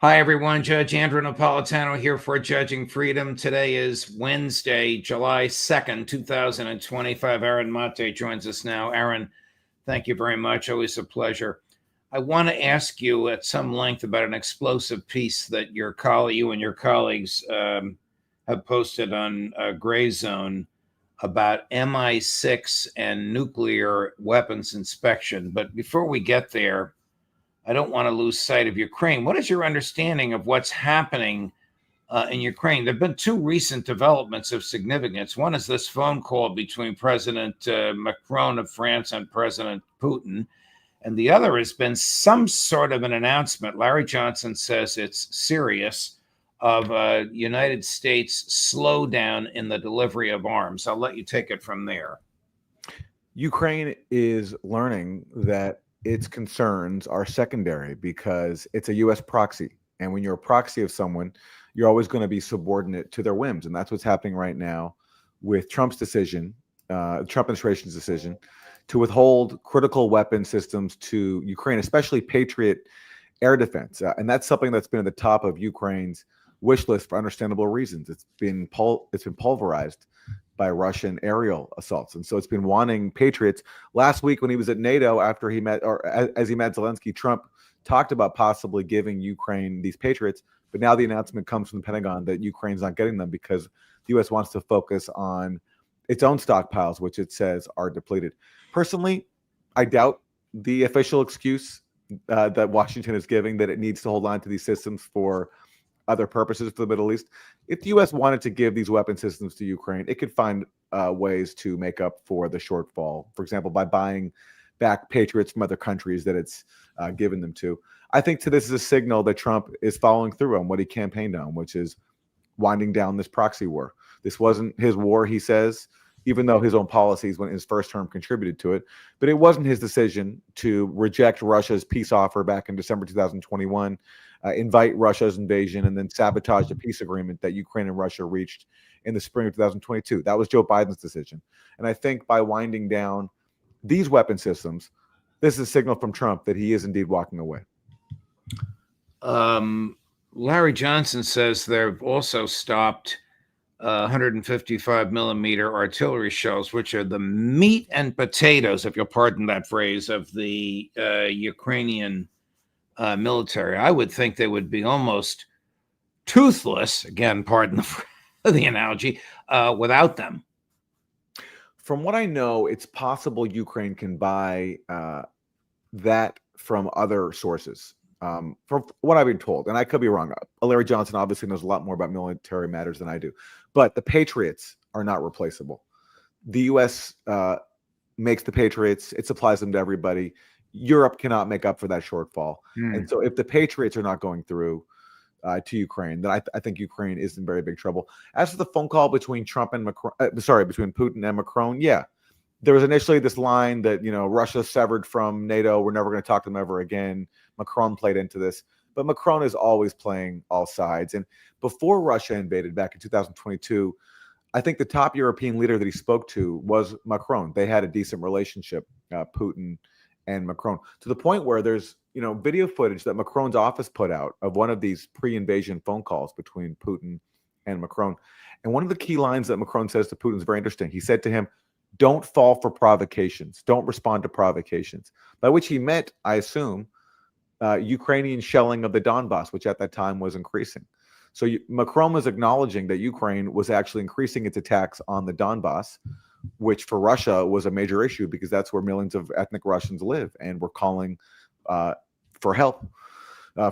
Hi, everyone. Judge Andrew Napolitano here for Judging Freedom. Today is Wednesday, July 2nd, 2025. Aaron Maté joins us now. Aaron, thank you very much. Always a pleasure. I want to ask you at some length about an explosive piece that you and your colleagues have posted on Gray Zone about MI6 and nuclear weapons inspection. But before we get there, I don't want to lose sight of Ukraine. What is your understanding of what's happening in Ukraine? There have been two recent developments of significance. One is this phone call between President Macron of France and President Putin. And the other has been some sort of an announcement. Larry Johnson says it's serious of a United States slowdown in the delivery of arms. I'll let you take it from there. Ukraine is learning that its concerns are secondary because it's a U.S. proxy. And when you're a proxy of someone, you're always going to be subordinate to their whims. And that's what's happening right now with Trump's decision, Trump administration's decision to withhold critical weapon systems to Ukraine, especially Patriot air defense. And that's something that's been at the top of Ukraine's wish list for understandable reasons. It's been pulverized by Russian aerial assaults. And so it's been wanting Patriots. Last week when he was at NATO, after he met, or as he met Zelensky, Trump talked about possibly giving Ukraine these Patriots. But now the announcement comes from the Pentagon that Ukraine's not getting them because the U.S. wants to focus on its own stockpiles, which it says are depleted. Personally, I doubt the official excuse that Washington is giving that it needs to hold on to these systems for other purposes for the Middle East. If the U.S. wanted to give these weapon systems to Ukraine, it could find ways to make up for the shortfall. For example, by buying back Patriots from other countries that it's given them to. I think this is a signal that Trump is following through on what he campaigned on, which is winding down this proxy war. This wasn't his war, he says, even though his own policies when his first term contributed to it. But it wasn't his decision to reject Russia's peace offer back in December 2021, invite Russia's invasion, and then sabotage the peace agreement that Ukraine and Russia reached in the spring of 2022. That was Joe Biden's decision. And I think by winding down these weapon systems, this is a signal from Trump that he is indeed walking away. Larry Johnson says they've also stopped 155 millimeter artillery shells, which are the meat and potatoes, if you'll pardon that phrase, of the Ukrainian military. I would think they would be almost toothless, again, pardon the analogy, without them. From what I know, it's possible Ukraine can buy that from other sources. From what I've been told, and I could be wrong. Larry Johnson obviously knows a lot more about military matters than I do, but the Patriots are not replaceable. The U.S. Makes the Patriots, it supplies them to everybody. Europe cannot make up for that shortfall. And so if the Patriots are not going through to Ukraine, then I think Ukraine is in very big trouble. As for the phone call between between Putin and Macron, yeah. There was initially this line that, Russia severed from NATO. We're never going to talk to them ever again. Macron played into this. But Macron is always playing all sides. And before Russia invaded back in 2022, I think the top European leader that he spoke to was Macron. They had a decent relationship, Putin and Macron, to the point where there's, video footage that Macron's office put out of one of these pre-invasion phone calls between Putin and Macron. And one of the key lines that Macron says to Putin is very interesting. He said to him, "Don't fall for provocations. Don't respond to provocations." By which he meant, I assume, Ukrainian shelling of the Donbass, which at that time was increasing. So Macron was acknowledging that Ukraine was actually increasing its attacks on the Donbass, which for Russia was a major issue because that's where millions of ethnic Russians live and were calling for help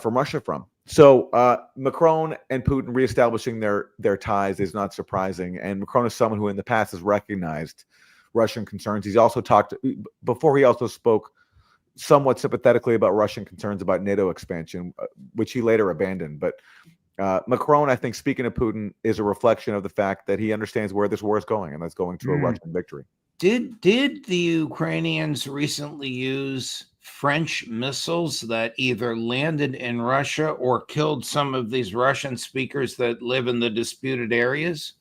from Russia from. So Macron and Putin reestablishing their ties is not surprising. And Macron is someone who in the past has recognized Russian concerns. He's also he also spoke somewhat sympathetically about Russian concerns about NATO expansion, which he later abandoned. But Macron, I think, speaking to Putin, is a reflection of the fact that he understands where this war is going, and that's going to a Russian victory. Did the Ukrainians recently use French missiles that either landed in Russia or killed some of these Russian speakers that live in the disputed areas?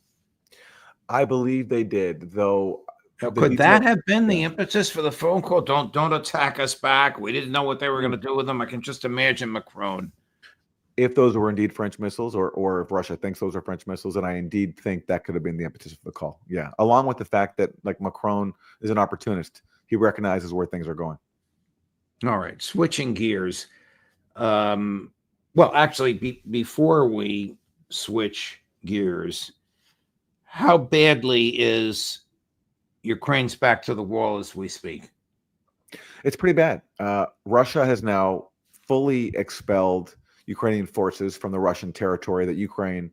I believe they did, though. Could that have been the impetus for the phone call? Don't attack us back. We didn't know what they were going to do with them. I can just imagine Macron. if those were indeed French missiles, or if Russia thinks those are French missiles, and I indeed think that could have been the impetus for the call. Yeah, along with the fact that like Macron is an opportunist, he recognizes where things are going. All right, switching gears. Well, actually, before we switch gears, how badly is Ukraine's back to the wall as we speak? It's pretty bad. Russia has now fully expelled Ukrainian forces from the Russian territory that Ukraine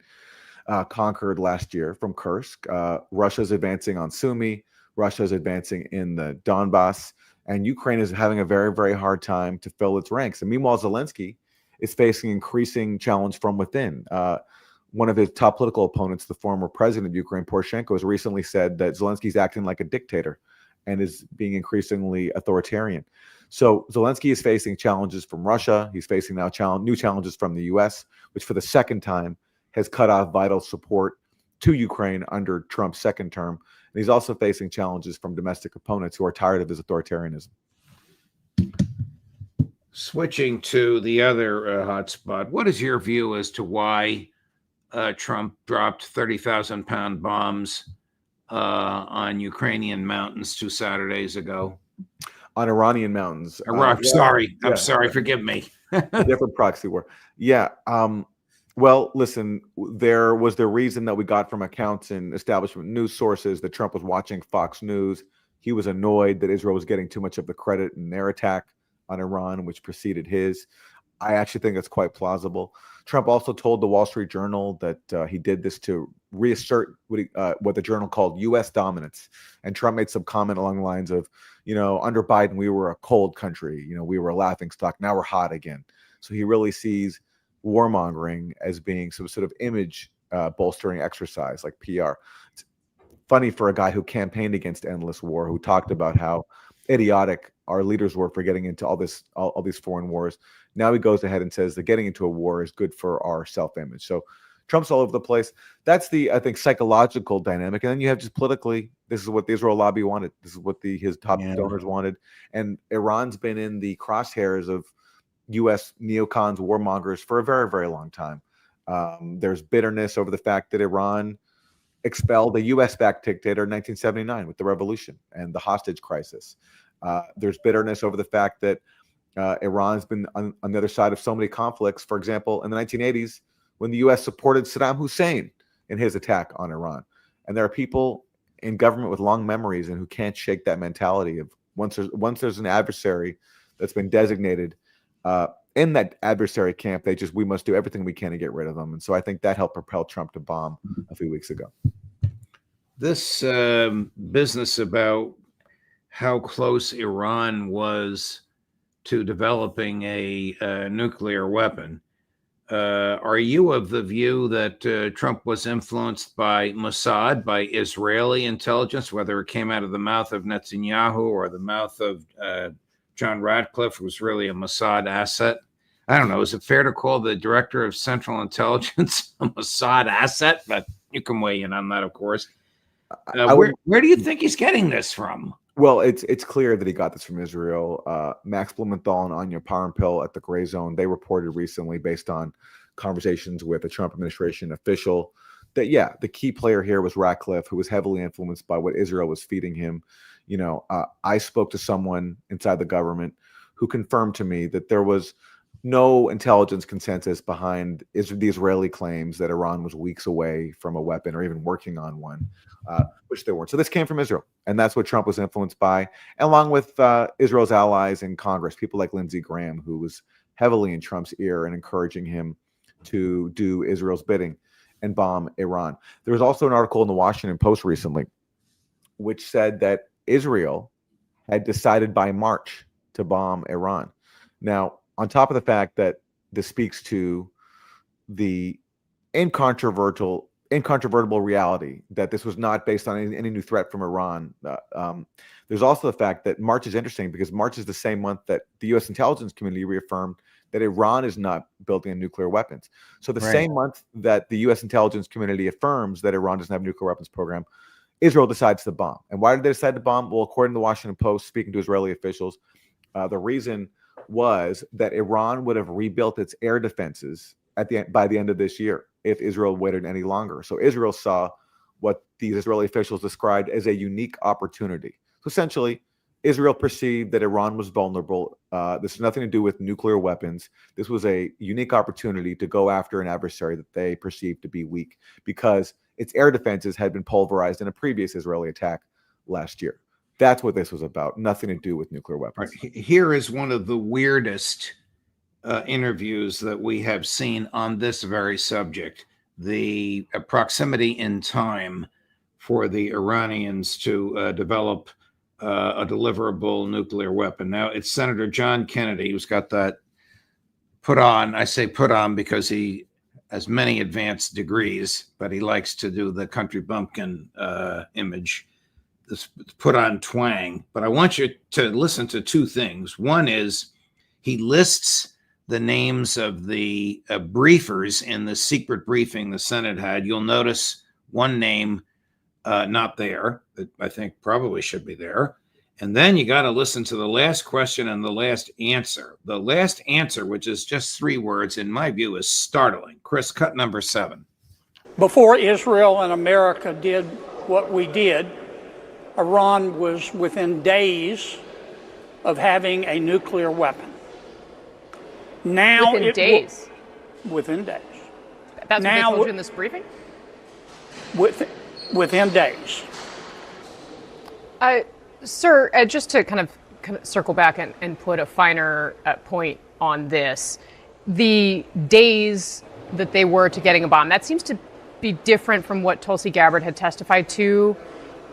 conquered last year from Kursk. Russia's advancing on Sumy. Russia's advancing in the Donbass. And Ukraine is having a very, very hard time to fill its ranks. And meanwhile, Zelensky is facing increasing challenge from within. One of his top political opponents, the former president of Ukraine, Poroshenko, has recently said that Zelensky's acting like a dictator and is being increasingly authoritarian. So Zelensky is facing challenges from Russia. He's facing now new challenges from the U.S., which for the second time has cut off vital support to Ukraine under Trump's second term. And he's also facing challenges from domestic opponents who are tired of his authoritarianism. Switching to the other hotspot, what is your view as to why Trump dropped 30,000-pound bombs on Ukrainian mountains 2 Saturdays ago? On Iranian mountains. Iraq, sorry. I'm sorry. Forgive me. A different proxy war. Yeah. Well, listen, there was the reason that we got from accounts and establishment news sources that Trump was watching Fox News. He was annoyed that Israel was getting too much of the credit in their attack on Iran, which preceded his. I actually think it's quite plausible. Trump also told the Wall Street Journal that he did this to reassert what the journal called U.S. dominance. And Trump made some comment along the lines of, under Biden, we were a cold country. We were a laughing stock. Now we're hot again. So he really sees warmongering as being some sort of image bolstering exercise, like PR. It's funny for a guy who campaigned against endless war, who talked about how idiotic our leaders were for getting into all these foreign wars. Now he goes ahead and says that getting into a war is good for our self-image. So Trump's all over the place. That's the, I think, psychological dynamic. And then you have just politically, this is what the Israel lobby wanted. This is what his top donors wanted. And Iran's been in the crosshairs of U.S. neocons, warmongers for a very, very long time. There's bitterness over the fact that Iran expelled a U.S.-backed dictator in 1979 with the revolution and the hostage crisis. There's bitterness over the fact that Iran's been on the other side of so many conflicts. For example, in the 1980s, when the U.S. supported Saddam Hussein in his attack on Iran. And there are people in government with long memories and who can't shake that mentality of once there's an adversary that's been designated in that adversary camp, we must do everything we can to get rid of them. And so I think that helped propel Trump to bomb a few weeks ago. This business about how close Iran was to developing a nuclear weapon, are you of the view that Trump was influenced by Mossad, by Israeli intelligence, whether it came out of the mouth of Netanyahu or the mouth of John Ratcliffe, who was really a Mossad asset? I don't know. Is it fair to call the director of Central Intelligence a Mossad asset? But you can weigh in on that, of course. Where do you think he's getting this from? Well, it's clear that he got this from Israel. Max Blumenthal and Anya Parampil at the Gray Zone, they reported recently, based on conversations with a Trump administration official, that, the key player here was Ratcliffe, who was heavily influenced by what Israel was feeding him. I spoke to someone inside the government who confirmed to me that there was no intelligence consensus behind the Israeli claims that Iran was weeks away from a weapon or even working on one, which they weren't. So this came from Israel, and that's what Trump was influenced by, along with Israel's allies in Congress, people like Lindsey Graham, who was heavily in Trump's ear and encouraging him to do Israel's bidding and bomb Iran. There was also an article in the Washington Post recently which said that Israel had decided by March to bomb Iran. Now, on top of the fact that this speaks to the incontrovertible reality that this was not based on any new threat from Iran, there's also the fact that March is interesting because March is the same month that the U.S. intelligence community reaffirmed that Iran is not building nuclear weapons. So the same month that the U.S. intelligence community affirms that Iran doesn't have a nuclear weapons program, Israel decides to bomb. And why did they decide to bomb? Well, according to the Washington Post, speaking to Israeli officials, the reason was that Iran would have rebuilt its air defenses by the end of this year if Israel waited any longer. So Israel saw what these Israeli officials described as a unique opportunity. So essentially, Israel perceived that Iran was vulnerable. This has nothing to do with nuclear weapons. This was a unique opportunity to go after an adversary that they perceived to be weak because its air defenses had been pulverized in a previous Israeli attack last year. That's what this was about. Nothing to do with nuclear weapons. Right. Here is one of the weirdest interviews that we have seen on this very subject. The proximity in time for the Iranians to develop a deliverable nuclear weapon. Now, it's Senator John Kennedy who's got that put on. I say put on because he has many advanced degrees, but he likes to do the country bumpkin image, this put on twang. But I want you to listen to two things. One is he lists the names of the briefers in the secret briefing the Senate had. You'll notice one name not there that I think probably should be there. And then you got to listen to the last question and the last answer. The last answer, which is just 3 words, in my view, is startling. Chris, cut number 7. Before Israel and America did what we did, Iran was within days of having a nuclear weapon. Now within days. Within days. That's what they told you in this briefing? Within days. Sir, just to kind of circle back and put a finer point on this, the days that they were to getting a bomb, that seems to be different from what Tulsi Gabbard had testified to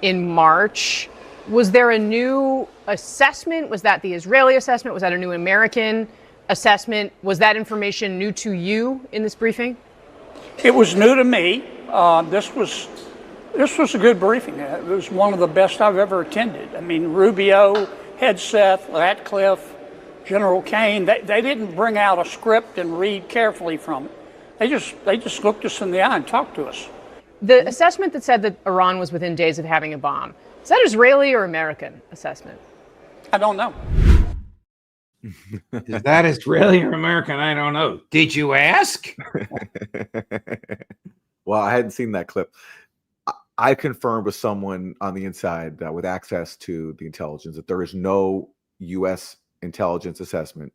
in March. Was there a new assessment? Was that the Israeli assessment? Was that a new American assessment? Was that information new to you in this briefing? It was new to me. This was a good briefing. It was one of the best I've ever attended. I mean, Rubio, Hegseth, Ratcliffe, General Kane, they didn't bring out a script and read carefully from it. They just looked us in the eye and talked to us. The assessment that said that Iran was within days of having a bomb, is that Israeli or American assessment? I don't know. Is that Israeli or American? I don't know. Did you ask? Well, I hadn't seen that clip. I confirmed with someone on the inside with access to the intelligence that there is no U.S. intelligence assessment,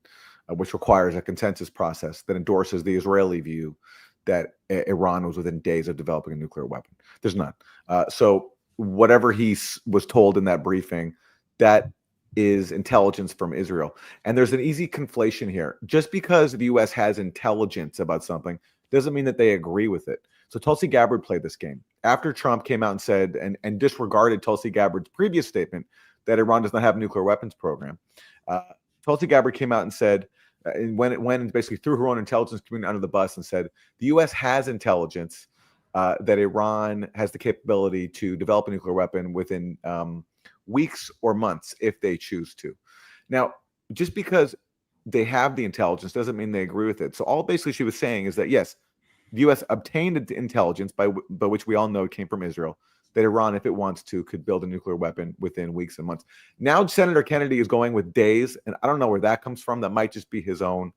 which requires a consensus process that endorses the Israeli view that Iran was within days of developing a nuclear weapon. There's none. So whatever he was told in that briefing, that is intelligence from Israel. And there's an easy conflation here. Just because the U.S. has intelligence about something doesn't mean that they agree with it. So Tulsi Gabbard played this game. After Trump came out and said and disregarded Tulsi Gabbard's previous statement that Iran does not have a nuclear weapons program, Tulsi Gabbard came out and said, and when basically threw her own intelligence community under the bus and said, the U.S. has intelligence that Iran has the capability to develop a nuclear weapon within weeks or months if they choose to. Now, just because they have the intelligence doesn't mean they agree with it. So all basically she was saying is that, yes, the U.S. obtained intelligence by which we all know it came from Israel, that Iran, if it wants to, could build a nuclear weapon within weeks and months. Now Senator Kennedy is going with days, and I don't know where that comes from. That might just be his own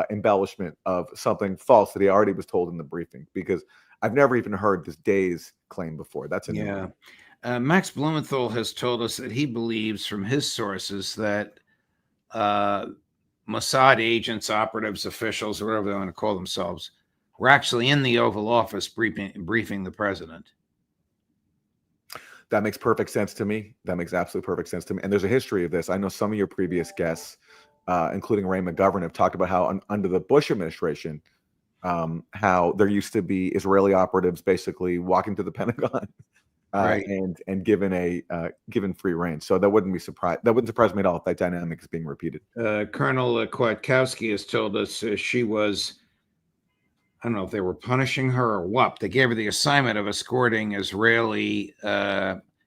embellishment of something false that he already was told in the briefing, because I've never even heard this days claim before. That's a new one. Max Blumenthal has told us that he believes from his sources that Mossad agents, operatives, officials, or whatever they want to call themselves, were actually in the Oval Office briefing the president. That makes perfect sense to me. That makes absolute perfect sense to me. And there's a history of this. I know some of your previous guests, including Ray McGovern, have talked about how under the Bush administration, how there used to be Israeli operatives basically walking to the Pentagon right. and given free reign. So that wouldn't surprise me at all if that dynamic is being repeated. Colonel Kwiatkowski has told us she was, I don't know if they were punishing her or what. They gave her the assignment of escorting Israeli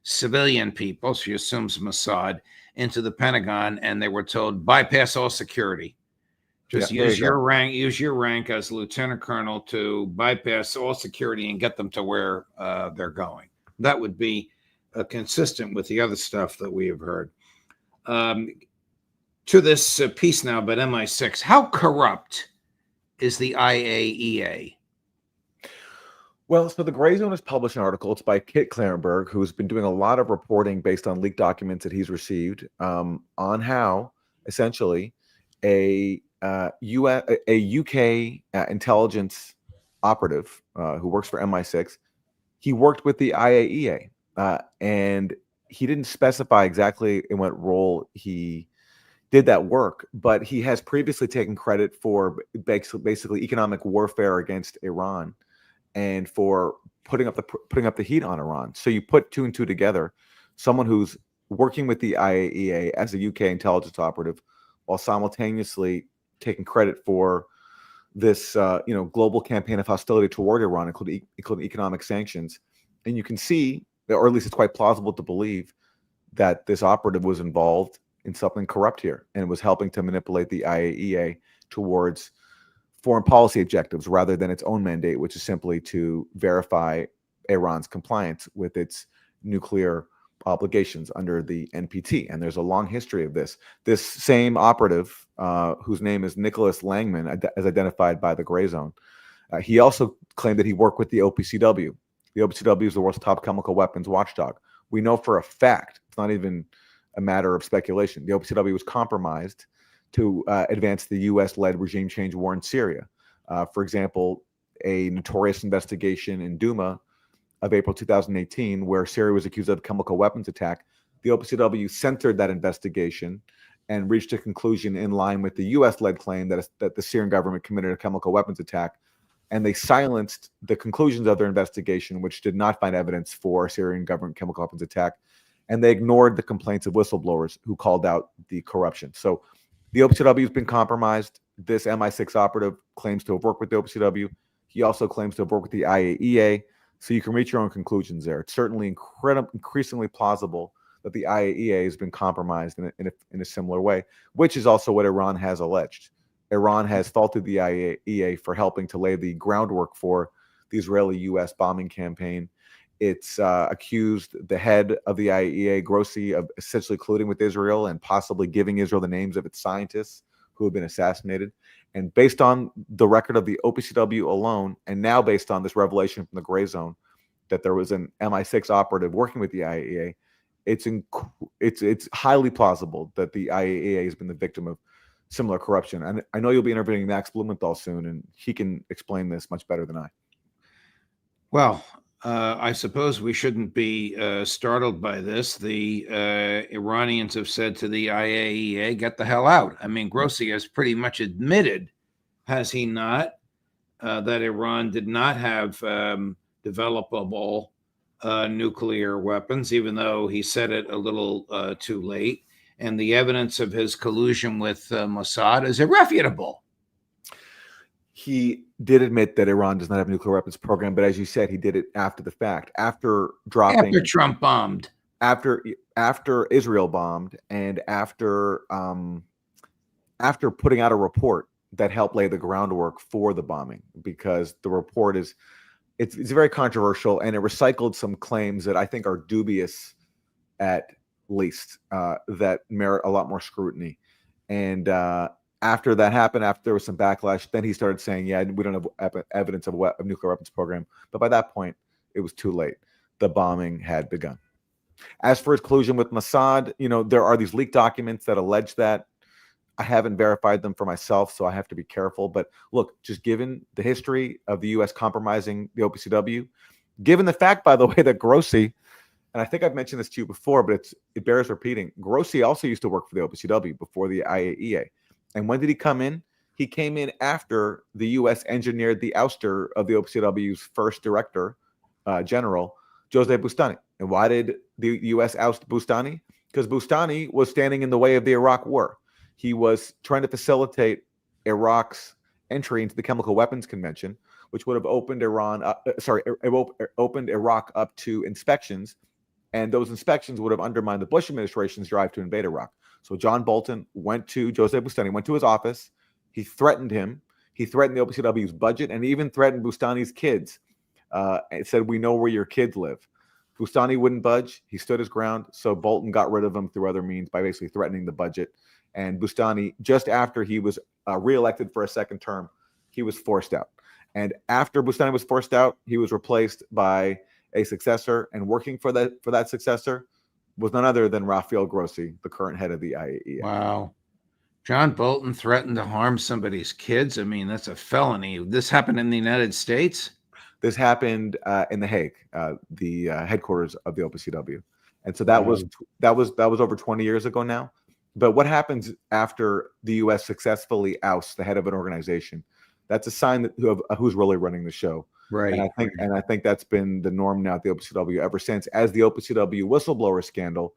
civilian people, she assumes Mossad, into the Pentagon, and they were told, bypass all security. Just use your rank as lieutenant colonel to bypass all security and get them to where they're going. That would be consistent with the other stuff that we have heard. To this piece now about MI6, how corrupt is the IAEA? Well, so the Gray Zone has published an article. It's by Kit Clarenberg, who's been doing a lot of reporting based on leaked documents that he's received on how essentially a UK intelligence operative who works for MI6, he worked with the IAEA, and he didn't specify exactly in what role he did that work, but he has previously taken credit for basically economic warfare against Iran and for putting up the heat on Iran. So you put two and two together, someone who's working with the IAEA as a UK intelligence operative, while simultaneously taking credit for this global campaign of hostility toward Iran, including economic sanctions. And you can see, or at least it's quite plausible to believe, that this operative was involved in something corrupt here and was helping to manipulate the IAEA towards foreign policy objectives rather than its own mandate, which is simply to verify Iran's compliance with its nuclear obligations under the NPT. And there's a long history of this. This same operative, whose name is Nicholas Langman, as identified by the Gray Zone, he also claimed that he worked with the OPCW. The OPCW is the world's top chemical weapons watchdog. We know for a fact, it's not even a matter of speculation, the OPCW was compromised to advance the U.S.-led regime change war in Syria. For example, a notorious investigation in Duma of April 2018, where Syria was accused of a chemical weapons attack, the OPCW centered that investigation and reached a conclusion in line with the U.S.-led claim that the Syrian government committed a chemical weapons attack, and they silenced the conclusions of their investigation, which did not find evidence for a Syrian government chemical weapons attack, and they ignored the complaints of whistleblowers who called out the corruption. So the OPCW has been compromised. This MI6 operative claims to have worked with the OPCW. He also claims to have worked with the IAEA. So you can reach your own conclusions there. It's certainly increasingly plausible that the IAEA has been compromised in a similar way, which is also what Iran has alleged. Iran has faulted the IAEA for helping to lay the groundwork for the Israeli-U.S. bombing campaign. It's accused the head of the IAEA, Grossi, of essentially colluding with Israel and possibly giving Israel the names of its scientists who have been assassinated. And based on the record of the OPCW alone, and now based on this revelation from the Gray Zone that there was an MI6 operative working with the IAEA, it's highly plausible that the IAEA has been the victim of similar corruption. And I know you'll be interviewing Max Blumenthal soon, and he can explain this much better than I. Well, I suppose we shouldn't be startled by this. The Iranians have said to the IAEA, get the hell out. I mean, Grossi has pretty much admitted, has he not, that Iran did not have developable nuclear weapons, even though he said it a little too late. And the evidence of his collusion with Mossad is irrefutable. He did admit that Iran does not have a nuclear weapons program, but as you said, he did it after the fact, after Trump bombed, after Israel bombed, and after putting out a report that helped lay the groundwork for the bombing, because the report it's very controversial, and it recycled some claims that I think are dubious at least, that merit a lot more scrutiny. And after that happened, after there was some backlash, then he started saying, yeah, we don't have evidence of a nuclear weapons program. But by that point, it was too late. The bombing had begun. As for his collusion with Mossad, there are these leaked documents that allege that. I haven't verified them for myself, so I have to be careful. But look, just given the history of the U.S. compromising the OPCW, given the fact, by the way, that Grossi, and I think I've mentioned this to you before, but it bears repeating, Grossi also used to work for the OPCW before the IAEA. And when did he come in? He came in after the U.S. engineered the ouster of the OPCW's first director general, Joseph Bustani. And why did the U.S. oust Bustani? Because Bustani was standing in the way of the Iraq War. He was trying to facilitate Iraq's entry into the Chemical Weapons Convention, which would have opened opened Iraq up to inspections, and those inspections would have undermined the Bush administration's drive to invade Iraq. So John Bolton went to Joseph Bustani, went to his office. He threatened him. He threatened the OPCW's budget, and even threatened Bustani's kids. It said, we know where your kids live. Bustani wouldn't budge. He stood his ground. So Bolton got rid of him through other means by basically threatening the budget. And Bustani, just after he was reelected for a second term, he was forced out. And after Bustani was forced out, he was replaced by a successor, and working for that successor was none other than Rafael Grossi, the current head of the IAEA. Wow. John Bolton threatened to harm somebody's kids. I mean, that's a felony. This happened in the United States? This happened in The Hague, the headquarters of the OPCW. And so that was over 20 years ago now. But what happens after the U.S. successfully ousts the head of an organization? That's a sign of who's really running the show. Right. And I think that's been the norm now at the OPCW ever since, as the OPCW whistleblower scandal,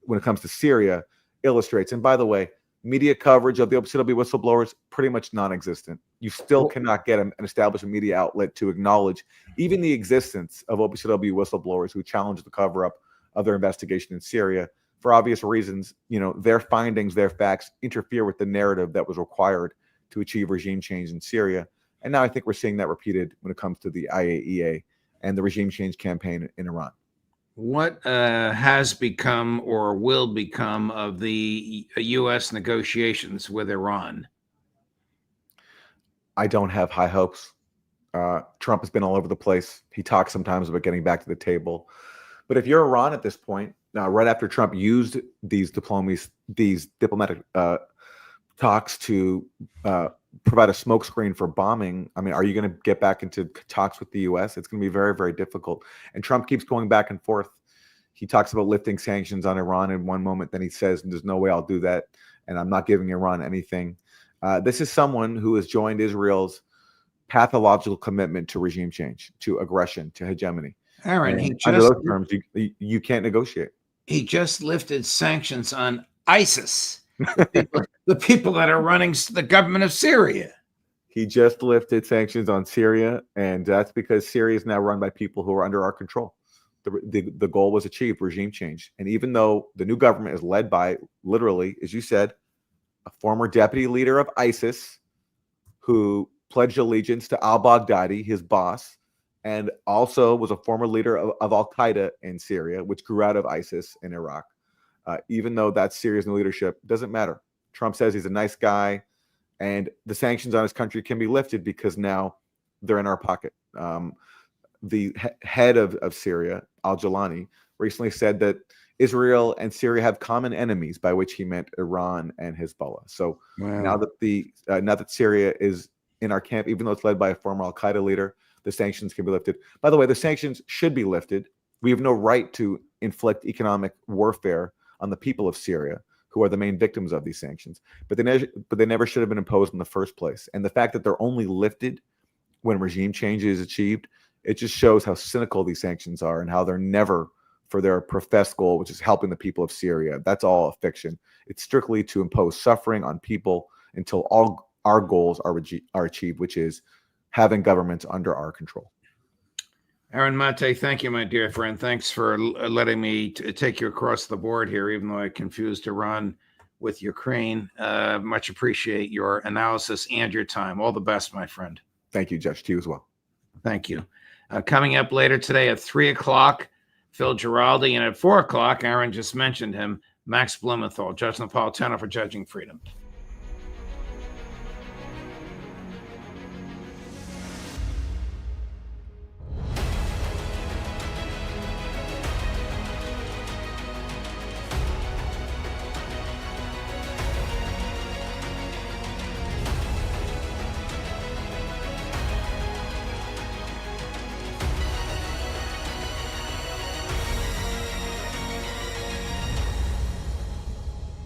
when it comes to Syria, illustrates. And by the way, media coverage of the OPCW whistleblowers pretty much non-existent. You still cannot get an established media outlet to acknowledge even the existence of OPCW whistleblowers who challenge the cover-up of their investigation in Syria for obvious reasons. Their findings, their facts interfere with the narrative that was required to achieve regime change in Syria. And now I think we're seeing that repeated when it comes to the IAEA and the regime change campaign in Iran. What has become or will become of the U.S. negotiations with Iran? I don't have high hopes. Trump has been all over the place. He talks sometimes about getting back to the table. But if you're Iran at this point, right after Trump used these diplomatic talks to provide a smokescreen for bombing, I mean, are you going to get back into talks with the U.S.? It's going to be very, very difficult. And Trump keeps going back and forth. He talks about lifting sanctions on Iran in one moment, then he says, there's no way I'll do that, and I'm not giving Iran anything. This is someone who has joined Israel's pathological commitment to regime change, to aggression, to hegemony. Aaron, under those terms, you can't negotiate. He just lifted sanctions on ISIS, the people that are running the government of Syria. He just lifted sanctions on Syria, and that's because Syria is now run by people who are under our control. The goal was achieved, regime change. And even though the new government is led by, literally, as you said, a former deputy leader of ISIS who pledged allegiance to al-Baghdadi, his boss, and also was a former leader of al-Qaeda in Syria, which grew out of ISIS in Iraq. Even though that's Syria's new leadership, doesn't matter. Trump says he's a nice guy, and the sanctions on his country can be lifted because now they're in our pocket. The head of Syria, al-Jilani, recently said that Israel and Syria have common enemies, by which he meant Iran and Hezbollah. So now that Syria is in our camp, even though it's led by a former al-Qaeda leader, the sanctions can be lifted. By the way, the sanctions should be lifted. We have no right to inflict economic warfare on the people of Syria, who are the main victims of these sanctions. But they never should have been imposed in the first place. And the fact that they're only lifted when regime change is achieved, it just shows how cynical these sanctions are and how they're never for their professed goal, which is helping the people of Syria. That's all a fiction. It's strictly to impose suffering on people until all our goals are achieved, which is having governments under our control. Aaron Maté, thank you, my dear friend. Thanks for letting me take you across the board here, even though I confused Iran with Ukraine. Much appreciate your analysis and your time. All the best, my friend. Thank you, Judge. To you as well. Thank you. Coming up later today at 3 o'clock, Phil Giraldi, and at 4 o'clock, Aaron just mentioned him, Max Blumenthal, Judge Napolitano for Judging Freedom.